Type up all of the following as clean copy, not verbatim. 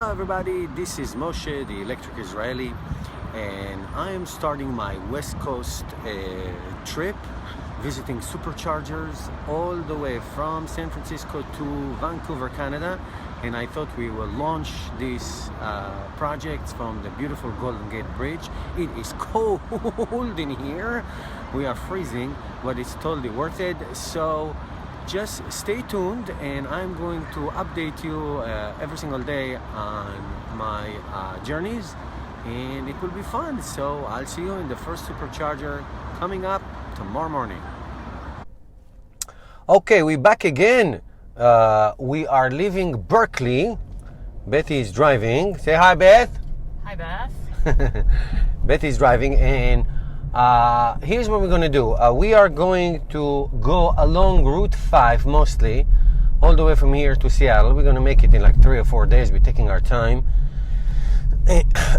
Hello everybody, this is Moshe, the Electric Israeli, and I am starting my West Coast trip, visiting Superchargers all the way from San Francisco to Vancouver, Canada. And I thought we will launch this project from the beautiful Golden Gate Bridge. It is cold in here, we are freezing, but it's totally worth it. So just stay tuned, and I'm going to update you every single day on my journeys, and it will be fun. So I'll see you in the first Supercharger coming up tomorrow morning. Okay, we're back again. We are leaving Berkeley. Betty is driving. Say hi, Beth. Hi, Beth. Betty is driving, and here's what we're going to do. We are going to go along Route 5 mostly, all the way from here to Seattle. We're going to make it in like 3 or 4 days. We're taking our time.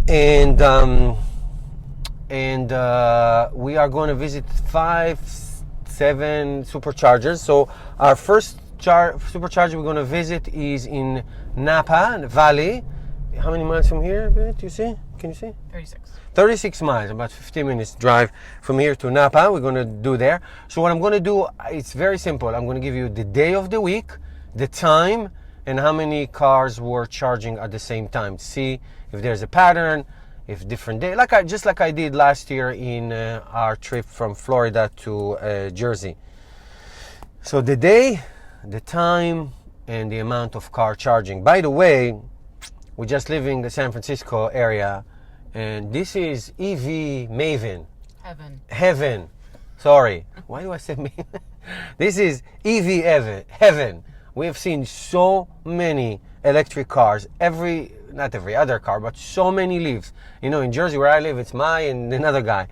And we are going to visit 5-7 Superchargers. So our first Supercharger we're going to visit is in Napa Valley. How many miles from here, Beth? You see? Can you see? 36 miles, about 15 minutes drive from here to Napa. We're going to do there. So what I'm going to do, it's very simple. I'm going to give you the day of the week, the time, and how many cars were charging at the same time. See if there's a pattern, if different day, just like I did last year in our trip from Florida to Jersey. So the day, the time, and the amount of car charging. By the way, we're just leaving the San Francisco area, and this is EV Maven. Heaven. Sorry. Why do I say Maven? This is EV Heaven. We have seen so many electric cars. Not every other car, but so many Leafs. You know, in Jersey where I live, it's my and another guy.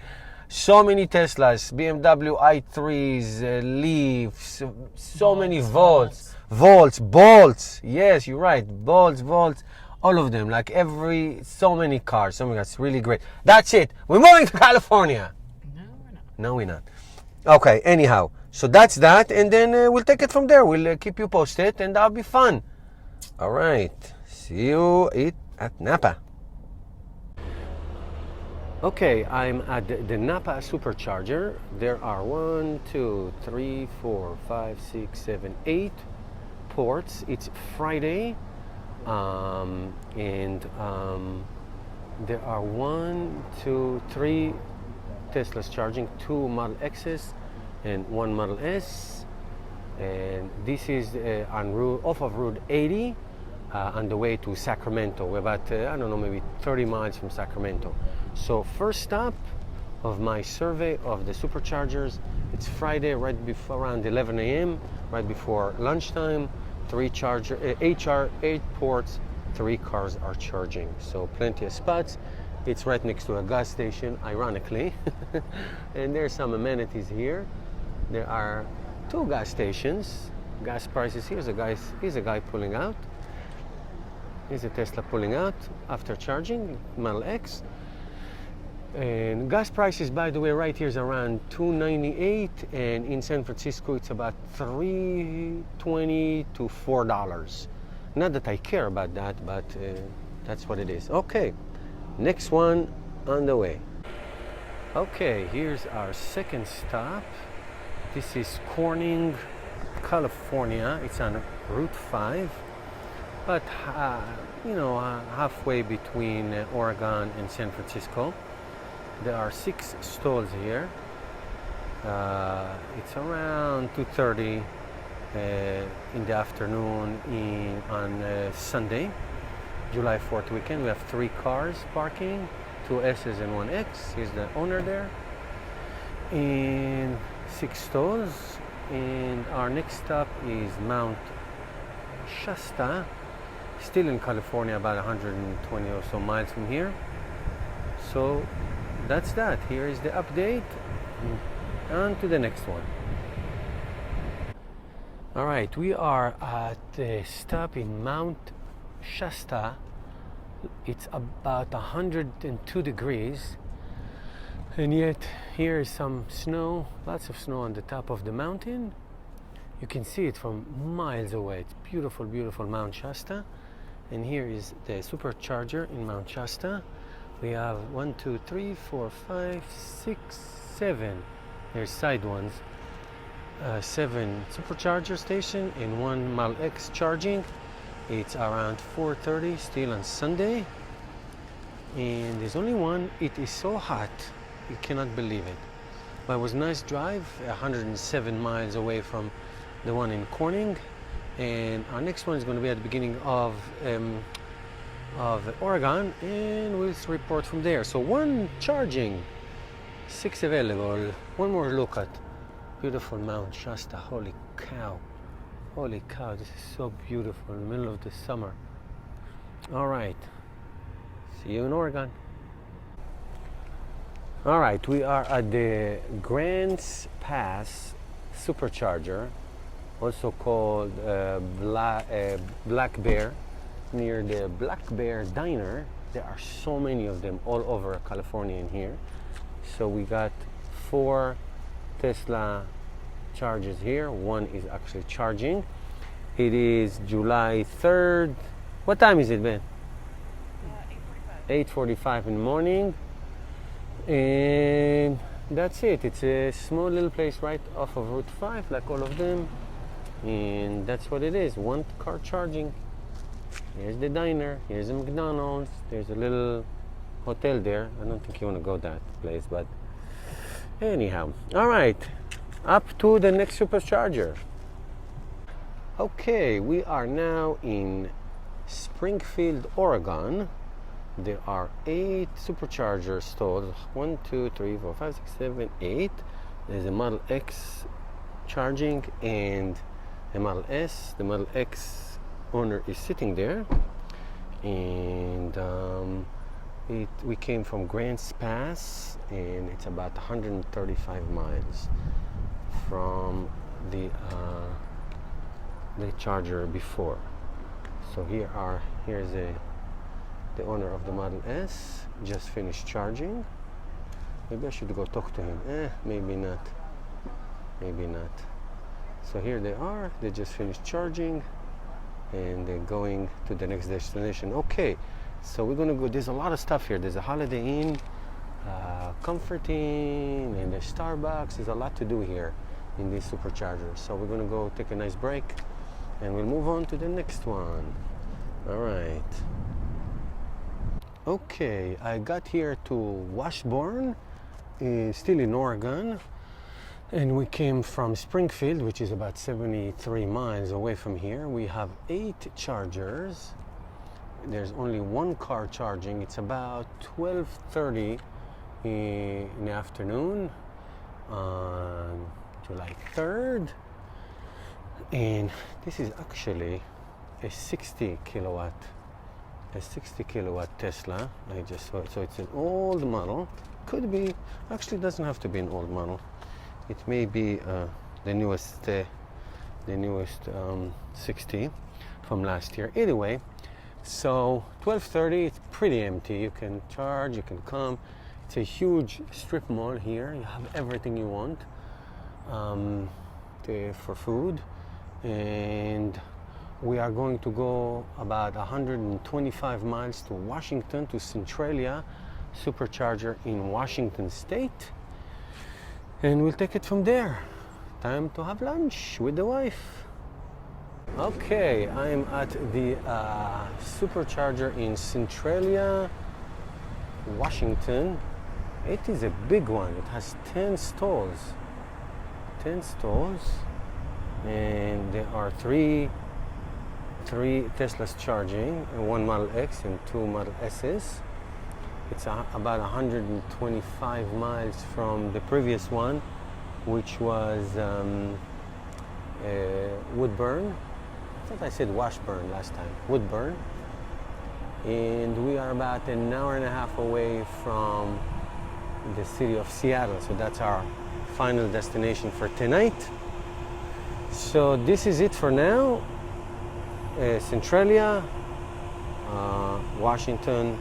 So many Teslas, BMW i3s, Leafs, so many Bolts. Yes, you're right. Bolts. All of them, so many cars. That's really great. That's it. We're moving to California. No, we're not. Okay, anyhow. So that's that. And then we'll take it from there. We'll keep you posted, and that'll be fun. All right. See you at Napa. Okay, I'm at the Napa Supercharger. There are 1, 2, 3, 4, 5, 6, 7, 8 ports. It's Friday. There are 1, 2, 3 Teslas charging, 2 Model X's and 1 Model S, and this is off of Route 80 on the way to Sacramento. We're about maybe 30 miles from Sacramento. So first stop of my survey of the Superchargers. It's Friday, right before around 11 a.m., right before lunchtime. 8 ports, 3 cars are charging, so plenty of spots. It's right next to a gas station, ironically. And there's some amenities here. There are 2 gas stations. Gas prices. Here's a guy pulling out. Here's a Tesla pulling out after charging, Model X. And gas prices, by the way, right here is around $2.98, and in San Francisco it's about $3.20 to $4. Not that I care about that, but that's what it is. Okay, next one on the way. Okay, here's our second stop. This is Corning, California. It's on Route 5, but halfway between Oregon and San Francisco. There are 6 stalls here. It's around 2:30 in the afternoon on Sunday, July 4th weekend. We have 3 cars parking, 2 S's and 1 X. Here's the owner there. And 6 stalls. And our next stop is Mount Shasta, still in California, about 120 or so miles from here. So that's that. Here is the update. On to the next one. All right, we are at the stop in Mount Shasta. It's about 102 degrees, and yet here is some snow, lots of snow on the top of the mountain. You can see it from miles away. It's beautiful, beautiful Mount Shasta. And here is the Supercharger in Mount Shasta. We have 1, 2, 3, 4, 5, 6, 7. There's side ones. 7 Supercharger station and 1 Model X charging. It's around 4:30 still on Sunday. And there's only one. It is so hot, you cannot believe it. But it was a nice drive, 107 miles away from the one in Corning. And our next one is going to be at the beginning of Oregon, and we'll report from there. So 1 charging, 6 available. One more look at beautiful Mount Shasta. Holy cow, this is so beautiful in the middle of the summer. All right, see you in Oregon. All right, we are at the Grants Pass Supercharger, also called Black Bear, near the Black Bear Diner. There are so many of them all over California in here. So we got 4 Tesla chargers here. One is actually charging. It is July 3rd. What time is it, Ben? 8:45 in the morning. And that's it. It's a small little place right off of Route 5, like all of them. And that's what it is. 1 car charging. Here's the diner. Here's the McDonald's. There's a little hotel there. I don't think you want to go that place, but anyhow. All right. Up to the next Supercharger. Okay, we are now in Springfield, Oregon. There are 8 Supercharger stalls. 1, 2, 3, 4, 5, 6, 7, 8. There's a Model X charging and a Model S. The Model X owner is sitting there. And we came from Grants Pass, and it's about 135 miles from the charger before. So here's the owner of the Model S, just finished charging. Maybe I should go talk to him. Maybe not. So here they are. They just finished charging, and they're going to the next destination. Okay, so we're gonna go. There's a lot of stuff here. There's a Holiday Inn, Comfort Inn, and there's Starbucks. There's a lot to do here in these Superchargers. So we're gonna go take a nice break, and we'll move on to the next one. All right. Okay, I got here to Washburn, still in Oregon, and we came from Springfield, which is about 73 miles away from here. We have 8 chargers. There's only 1 car charging. It's about 12:30 in the afternoon on July 3rd, and this is actually a 60 kilowatt Tesla. I just saw it. So it's an old model. Could be, actually doesn't have to be an old model. It may be the newest 60 from last year. Anyway, so 12:30, it's pretty empty. You can charge, you can come. It's a huge strip mall here. You have everything you want for food. And we are going to go about 125 miles to Washington, to Centralia Supercharger in Washington State, and we'll take it from there. Time to have lunch with the wife. Okay, I'm at the Supercharger in Centralia, Washington. It is a big one. It has 10 stalls. And there are three Teslas charging, and 1 Model X and 2 Model S's. It's about 125 miles from the previous one, which was Woodburn. I thought I said Washburn last time. Woodburn. And we are about an hour and a half away from the city of Seattle. So that's our final destination for tonight. So this is it for now. Centralia, Washington,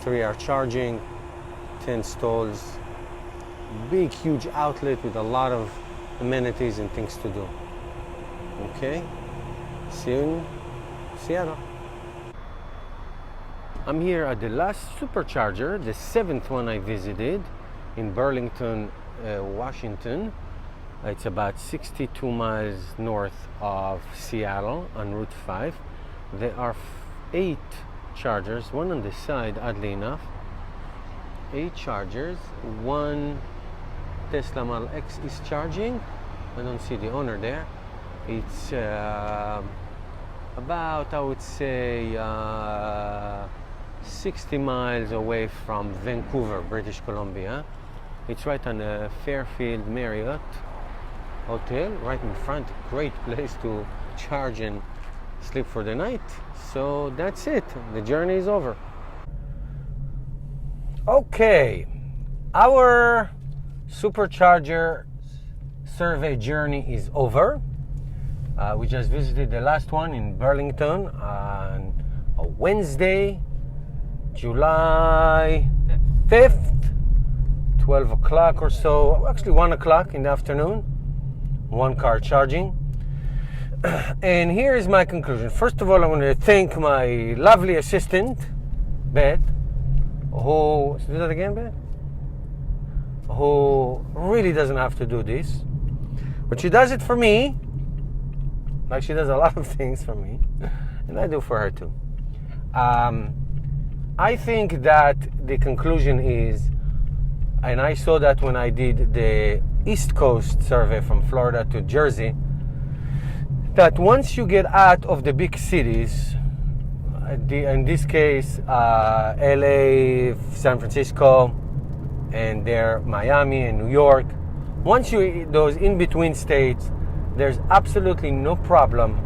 3-hour charging, 10 stalls, big huge outlet with a lot of amenities and things to do. Okay, see you in Seattle. I'm here at the last Supercharger, the 7th one I visited in Burlington, Washington. It's about 62 miles north of Seattle on Route 5. There are 8 chargers, one on the side, oddly enough. 8 chargers, one Tesla Model X is charging. I don't see the owner there. It's about, I would say, 60 miles away from Vancouver, British Columbia. It's right on the Fairfield Marriott Hotel, right in front. Great place to charge and sleep for the night. So that's it. The journey is over. Okay, our Supercharger survey journey is over. We just visited the last one in Burlington on a Wednesday, July 5th, 12 o'clock or so, actually 1 o'clock in the afternoon, one car charging. And here is my conclusion. First of all, I want to thank my lovely assistant, Beth, who, do that again, Beth? Who really doesn't have to do this, but she does it for me, like she does a lot of things for me, and I do for her too. I think that the conclusion is, and I saw that when I did the East Coast survey from Florida to Jersey, that once you get out of the big cities, in this case LA, San Francisco, and there Miami and New York, once you those in-between states, there's absolutely no problem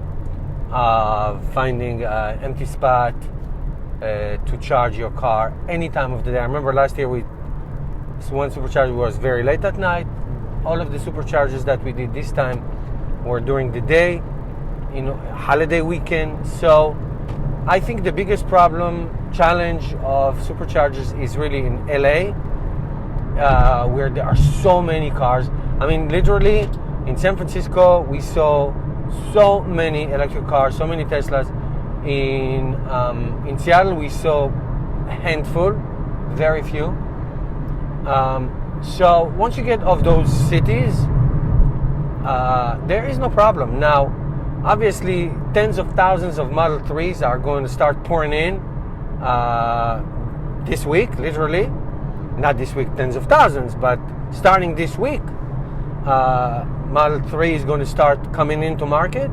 finding an empty spot to charge your car any time of the day. I remember last year one Supercharger was very late at night. All of the Superchargers that we did this time were during the day, holiday weekend. So I think the biggest challenge of Superchargers is really in LA, where there are so many cars. I mean, literally in San Francisco we saw so many electric cars, so many Teslas. In Seattle we saw a handful, very few. So once you get off those cities, there is no problem. Now, obviously, tens of thousands of Model 3s are going to start pouring in this week, literally. Not this week, tens of thousands, but starting this week, Model 3 is going to start coming into market.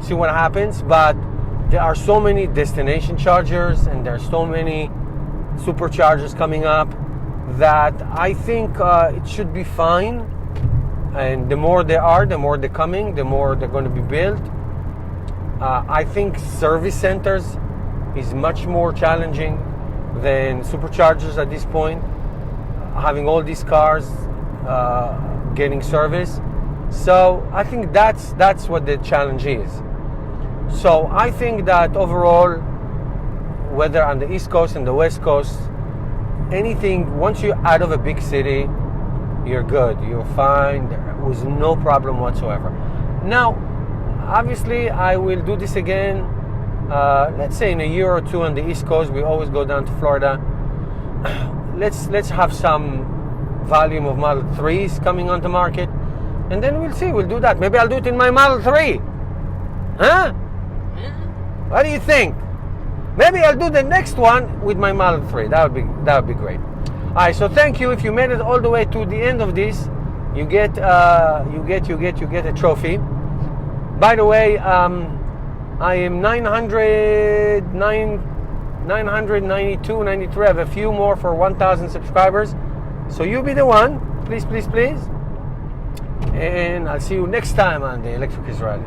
See what happens. But there are so many destination chargers and there are so many Superchargers coming up that I think it should be fine. And the more there are, the more they're coming, the more they're going to be built. I think service centers is much more challenging than Superchargers at this point. Having all these cars getting service. So I think that's what the challenge is. So I think that overall, whether on the East Coast and the West Coast, anything, once you're out of a big city, you're good, you're fine. There was no problem whatsoever. Now, obviously, I will do this again. Let's say in a year or two on the East Coast. We always go down to Florida. Let's have some volume of Model 3s coming on the market, and then we'll see. We'll do that. Maybe I'll do it in my Model 3. Huh? What do you think? Maybe I'll do the next one with my Model 3. That would be great. All right. So thank you. If you made it all the way to the end of this, you get a trophy. By the way, I am 992, 93. I have a few more for 1,000 subscribers. So you be the one, please, please, please. And I'll see you next time on the Electric Israeli.